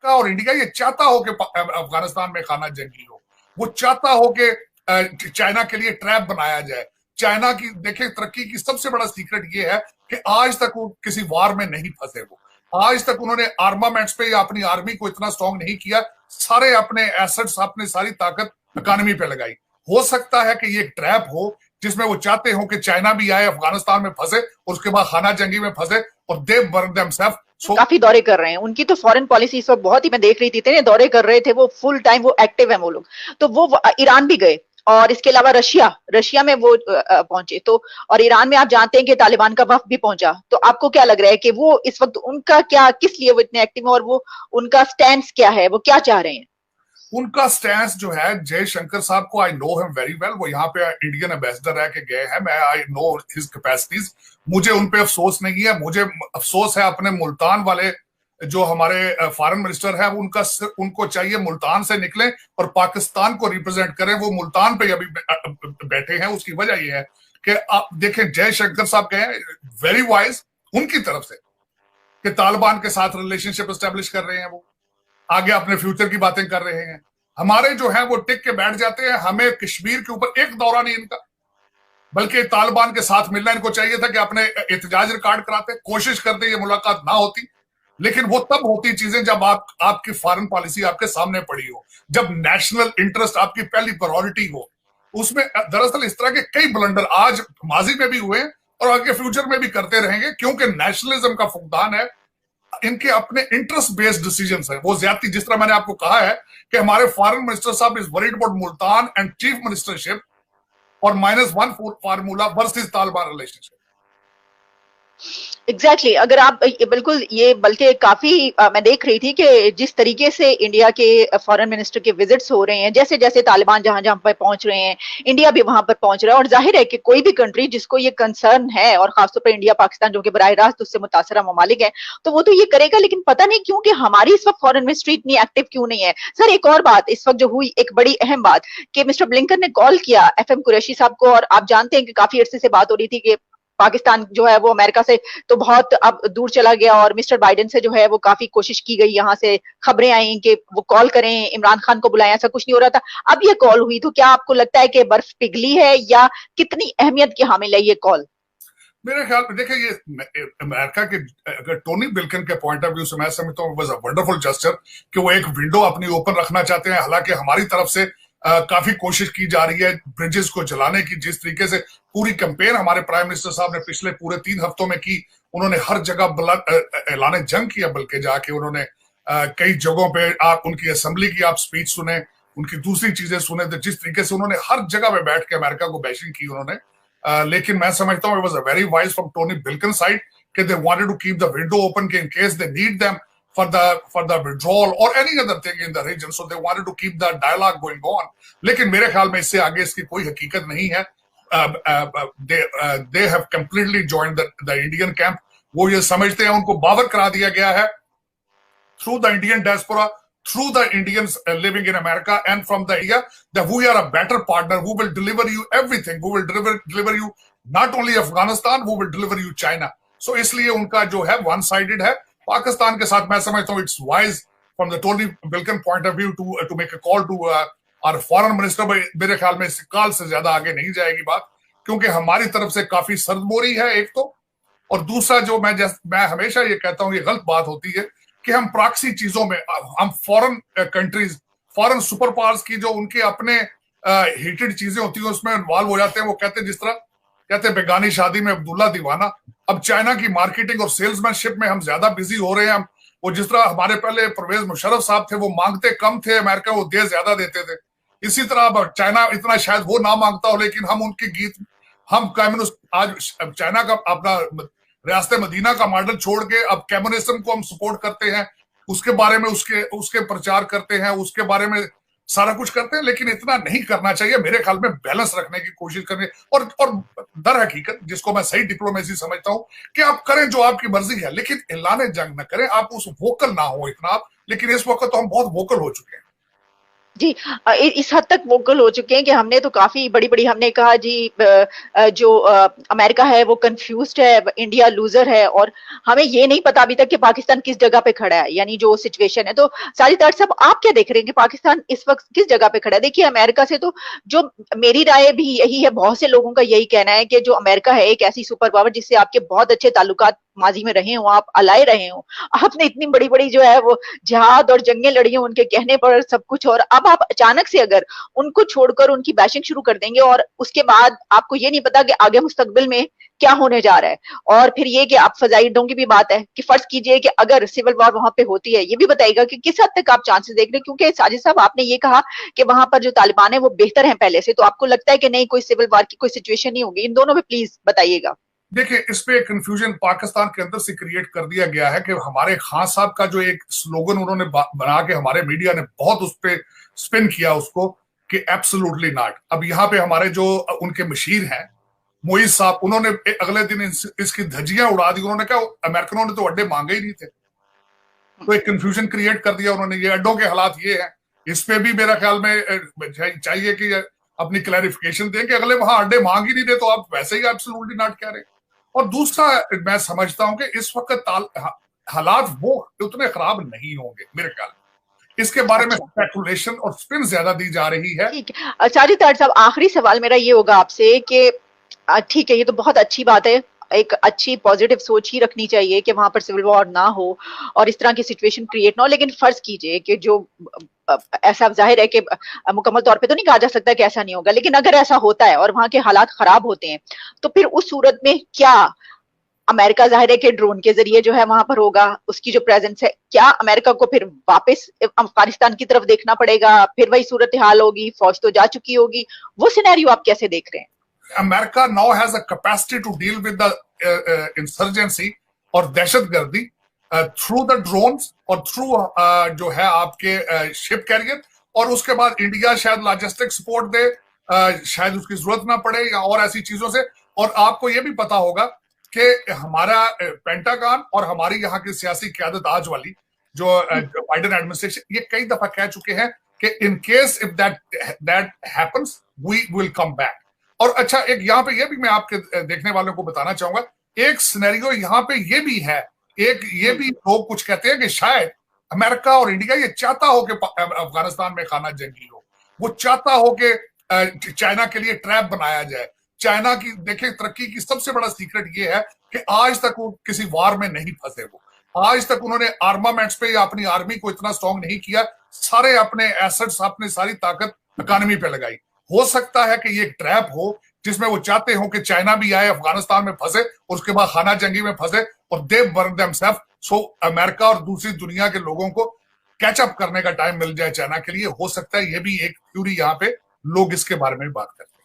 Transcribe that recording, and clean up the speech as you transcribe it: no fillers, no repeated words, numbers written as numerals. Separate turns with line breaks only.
America और India ये चाहता हो कि अफगानिस्तान में खाना जंगी हो, वो चाहता हो कि चाइना के लिए ट्रैप बनाया जाए। चाइना की देखिए तरक्की की सबसे बड़ा सीक्रेट ये है कि आज तक वो किसी वार में नहीं फंसे। वो आज तक उन्होंने आर्मामेंट्स पे या अपनी आर्मी को इतना स्ट्रांग नहीं किया, सारे अपने एसेट्स, अपने सारी ताकत इकोनॉमी पे लगाई। हो सकता है कि ये एक ट्रैप हो जिसमें वो चाहते हो कि चाइना भी आए, अफगानिस्तान में फंसे और उसके बाद खाना जंगी में फंसे और दे बर्न देमसेल्फ।
काफी दौरे कर रहे हैं, उनकी तो फॉरेन पॉलिसी इस वक्त बहुत ही, मैं देख रही थी इतने दौरे कर रहे थे वो, फुल टाइम वो एक्टिव है वो लोग। तो वो ईरान भी गए और इसके अलावा रशिया में वो पहुंचे। तो और ईरान में आप जानते हैं कि तालिबान का वफ्द भी पहुंचा। तो आपको क्या लग रहा है कि वो इस वक्त उनका क्या, किस लिए वो इतने एक्टिव है और वो उनका स्टैंड क्या है, वो क्या चाह रहे हैं?
उनका स्टैंड जो है, जयशंकर साहब को I know him very well, वो यहाँ पे इंडियन एम्बेसडर रह के गए हैं, मैं आई नो हिज कैपेसिटीज। मुझे उन पे अफसोस नहीं है, मुझे अफसोस है अपने मुल्तान वाले जो हमारे फॉरेन मिनिस्टर है, उनको चाहिए मुल्तान से निकले और पाकिस्तान को रिप्रेजेंट करें। वो मुल्तान पे अभी बैठे हैं। उसकी वजह यह है कि आप देखें जयशंकर साहब कहे वेरी वाइज उनकी तरफ से कि तालिबान के साथ रिलेशनशिप एस्टेब्लिश कर रहे हैं, वो आगे अपने फ्यूचर की बातें कर रहे हैं। हमारे जो है वो टिक के बैठ जाते हैं। हमें कश्मीर के ऊपर एक दौरा नहीं इनका, बल्कि तालिबान के साथ मिलना इनको चाहिए था कि अपने एहतजाज रिकॉर्ड कराते, कोशिश करते, ये मुलाकात ना होती। लेकिन वो तब होती चीजें जब आपकी फॉरेन पॉलिसी आपके सामने पड़ी हो, जब नेशनल इंटरेस्ट आपकी पहली प्रायोरिटी हो। उसमें दरअसल इस तरह के कई ब्लंडर आज माजी में भी हुए और आगे फ्यूचर में भी करते रहेंगे, क्योंकि नेशनलिज्म का फुकदान है, इनके अपने इंटरेस्ट बेस्ड डिसीजंस है। वो ज्यादा, जिस तरह मैंने आपको कहा है कि हमारे फॉरेन मिनिस्टर साहब is worried about Multan and chief ministership और -1 formula versus Taliban relationship.
Exactly exactly. अगर आप बिल्कुल ये, बल्कि काफी मैं देख रही थी कि जिस तरीके से इंडिया के फॉरेन मिनिस्टर के विजिट्स हो रहे हैं, जैसे जैसे तालिबान जहां जहां पर पहुंच रहे हैं, इंडिया भी वहां पर पहुंच रहा है। और जाहिर है कि कोई भी कंट्री जिसको ये कंसर्न है, और खासतौर पर इंडिया पाकिस्तान जो कि बराह रास्त उससे मुतासरा ममालिक है, तो वो तो ये करेगा। लेकिन पता नहीं क्यों कि हमारी इस वक्त फॉरेन मिनिस्ट्री इतनी एक्टिव क्यों नहीं है। सर एक और बात इस वक्त जो हुई, एक बड़ी अहम बात, कि मिस्टर ब्लिंकन ने कॉल किया FM कुरैशी साहब को, और आप जानते हैं कि काफी अरसे से बात हो रही थी कि पाकिस्तान जो है वो अमेरिका से तो बहुत अब दूर चला गया, और मिस्टर बाइडेन से जो है वो काफी कोशिश की गई, यहाँ से खबरें आई कि वो कॉल करें, इमरान खान को बुलाएं, ऐसा कुछ नहीं हो रहा था। अब ये कॉल हुई, तो क्या आपको लगता है कि बर्फ पिघली है, या कितनी अहमियत की हामिल है ये कॉल?
मेरे ख्याल में देखिए, ये अमेरिका के, अगर टोनी बिल्कन के पॉइंट ऑफ व्यू से मैं समझता हूँ वाज अ वंडरफुल जस्टर कि वो एक विंडो अपनी ओपन रखना चाहते हैं। हालांकि हमारी तरफ से काफी कोशिश की जा रही है ब्रिजेस को जलाने की। जिस तरीके से पूरी कैंपेन हमारे प्राइम मिनिस्टर साहब ने पिछले पूरे 3 हफ्तों में की, उन्होंने हर जगह ऐलान जंग किया, बल्कि जाके उन्होंने कई जगहों पे आप उनकी असेंबली की आप स्पीच सुने, उनकी दूसरी चीजें सुने, तो जिस तरीके से उन्होंने हर जगह पे बैठ के अमेरिका को बैशिंग की उन्होंने। लेकिन मैं समझता हूँ it was a very wise from Tony Blinken side कि they wanted to keep the window open कि in case they need them for the withdrawal or any other thing in the region, so they wanted to keep that dialogue going on. लेकिन मेरे ख्याल में इससे आगे इसकी कोई हकीकत नहीं है। they have completely joined the Indian camp. वो ये समझते हैं, उनको बावर करा दिया गया है through the Indian diaspora, through the Indians living in America and from the area, that we are a better partner who will deliver you everything, who will deliver you not only Afghanistan, who will deliver you China. So इसलिए उनका जो है one sided है पाकिस्तान के साथ। मैं समझता हूँ it's wise from the Tony Blinken point of view to make a call to our foreign minister. मेरे ख्याल में इस काल से ज्यादा आगे नहीं जाएगी बात, क्योंकि हमारी तरफ से काफी सर्दमोरी है एक तो, और दूसरा जो मैं हमेशा ये कहता हूँ, ये गलत बात होती है कि हम प्रॉक्सी चीजों में, हम foreign countries, foreign super powers की जो उनके अपने हीटेड चीजें होती है उसमें इन्वॉल्व हो जाते हैं। वो कहते हैं, जिस तरह कहते हैं बेगानी शादी में अब्दुल्ला दीवाना, अब चाइना की मार्केटिंग और सेल्समैनशिप में हम ज्यादा बिजी हो रहे हैं। वो जिस तरह हमारे पहले परवेज मुशर्रफ साहब थे, वो मांगते कम थे अमेरिका, वो दे ज्यादा देते थे। इसी तरह अब चाइना इतना शायद वो ना मांगता हो, लेकिन हम उनके गीत, हम कम्युनिस्ट, आज चाइना का अपना रियासत मदीना का मॉडल छोड़ के अब कम्युनिज्म को हम सपोर्ट करते हैं, उसके बारे में उसके प्रचार करते हैं, उसके बारे में सारा कुछ करते हैं। लेकिन इतना नहीं करना चाहिए मेरे ख्याल में, बैलेंस रखने की कोशिश करनी। और दर हकीकत जिसको मैं सही डिप्लोमेसी समझता हूं कि आप करें जो आपकी मर्जी है, लेकिन ऐलान जंग न करें, आप उस वोकल ना हो इतना आप। लेकिन इस वक्त तो हम बहुत वोकल हो चुके हैं।
जी, इस हद तक वोकल हो चुके हैं कि हमने तो काफ़ी बड़ी-बड़ी हमने कहा जी, जो अमेरिका है वो कन्फ्यूज़्ड है, इंडिया लूज़र है और हमें ये नहीं पता अभी तक कि पाकिस्तान किस जगह पे खड़ा है, यानी जो सिचुएशन है। तो साजिद तार साहब, आप क्या देख रहे हैं कि पाकिस्तान इस वक़्त किस जगह पे खड़ा है? देखिए, अमेरिका से तो जो मेरी राय भी यही है, बहुत से लोगों का यही कहना है कि जो अमेरिका है एक ऐसी सुपर पावर जिससे आपके बहुत अच्छे ताल्लुकात माज़ी में रहे हों, आप अलाए रहे हों। आपने इतनी बड़ी-बड़ी जो है वो जिहाद और जंगें लड़ी हैं उनके कहने पर सब कुछ, और अब आप अचानक से अगर उनको छोड़कर उनकी बैशिंग शुरू कर देंगे और उसके बाद आपको ये नहीं पता कि आगे मुस्तकबिल में क्या होने जा रहा है। और फिर ये कि आप फ़ज़ाई अड्डों की भी बात है कि फ़र्ज़ कीजिए कि अगर सिविल वॉर वहाँ पे होती है, ये भी बताइएगा कि किस हद तक आप चांसेस देख रहे हैं? क्योंकि साजिद साहब, आपने ये कहा कि वहाँ पर जो तालिबान है वो बेहतर हैं पहले से, तो आपको लगता है कि नहीं, कोई सिविल वॉर की कोई सिचुएशन नहीं होगी? इन दोनों में प्लीज़ बताइएगा।
देखिए, इस पे कंफ्यूजन पाकिस्तान के अंदर से क्रिएट कर दिया गया है कि हमारे खान साहब का जो एक स्लोगन उन्होंने बना के हमारे मीडिया ने बहुत उस पे स्पिन किया उसको कि एब्सोल्युटली नॉट। अब यहाँ पे हमारे जो उनके मशीर हैं मोईज साहब, उन्होंने अगले दिन इसकी धज्जियां उड़ा दी। उन्होंने कहा अमेरिकनों ने तो अड्डे मांगे ही नहीं थे। तो एक कंफ्यूजन क्रिएट कर दिया उन्होंने। ये अड्डों के हालात ये हैं, इस पे भी मेरा ख्याल में चाहिए कि अपनी क्लैरिफिकेशन दें कि अगले वहां अड्डे मांग ही नहीं दे तो आप वैसे ही एब्सोल्युटली नॉट कह रहे। और दूसरा, मैं समझता हूं कि इस वक्त हालात वो उतने खराब नहीं होंगे मेरे ख्याल में। इसके बारे में
अच्छा,
स्पेकुलेशन और स्पिन ज्यादा दी जा रही है।
ठीक है। साजिद तार साहब, आखिरी सवाल मेरा ये होगा आपसे कि ठीक है, ये तो बहुत अच्छी बात है। एक अच्छी पॉजिटिव सोच ही रखनी चाहिए कि वहाँ पर सिविल वॉर ना हो और इस तरह की सिचुएशन क्रिएट ना हो। लेकिन फ़र्ज़ कीजिए कि जो ऐसा ज़ाहिर है कि मुकम्मल तौर पे तो नहीं कहा जा सकता कि ऐसा नहीं होगा, लेकिन अगर ऐसा होता है और वहाँ के हालात ख़राब होते हैं, तो फिर उस सूरत में क्या अमेरिका, ज़ाहिर है कि ड्रोन के ज़रिए जो है वहाँ पर होगा, उसकी जो प्रेज़ेंस है, क्या अमेरिका को फिर वापस अफ़गानिस्तान की तरफ देखना पड़ेगा? फिर वही सूरत-ए-हाल होगी, फ़ौज तो जा चुकी होगी। वो सिनेरियो आप कैसे देख रहे हैं?
America now has a capacity to deal with the insurgency और दहशतगर्दी थ्रू द ड्रोन्स और थ्रू जो है आपके शिप कैरियर। और उसके बाद इंडिया शायद लॉजिस्टिक सपोर्ट दे, शायद उसकी जरूरत ना पड़े या और ऐसी चीजों से। और आपको ये भी पता होगा कि हमारा पेंटागन और हमारी यहाँ की सियासी क्यादत आज वाली जो बाइडेन एडमिनिस्ट्रेशन ये कई दफा कह चुके हैं कि in case if that happens we will come back. और अच्छा, एक यहाँ पे ये भी मैं आपके देखने वालों को बताना चाहूंगा, एक सिनेरियो यहाँ पे ये भी है। एक ये भी लोग कुछ कहते हैं कि शायद अमेरिका और इंडिया ये चाहता हो कि अफगानिस्तान में खाना जंगी हो, वो चाहता हो कि चाइना के लिए ट्रैप बनाया जाए। चाइना की देखिए तरक्की की सबसे बड़ा सीक्रेट ये है कि आज तक वो किसी वार में नहीं फंसे। वो आज तक उन्होंने आर्मामेंट्स पे या अपनी आर्मी को इतना स्ट्रॉन्ग नहीं किया, सारे अपने एसेट्स, अपने सारी ताकत इकोनॉमी पे लगाई। हो सकता है कि ये एक ट्रैप हो जिसमें वो चाहते हो कि चाइना भी आए, अफगानिस्तान में फंसे, उसके बाद खाना जंगी में फंसे और they burn themselves, so America और दूसरी दुनिया के लोगों को कैचअप करने का टाइम मिल जाए चाइना के लिए। हो सकता है ये भी एक थ्योरी यहाँ पे लोग इसके बारे में बात करते हैं।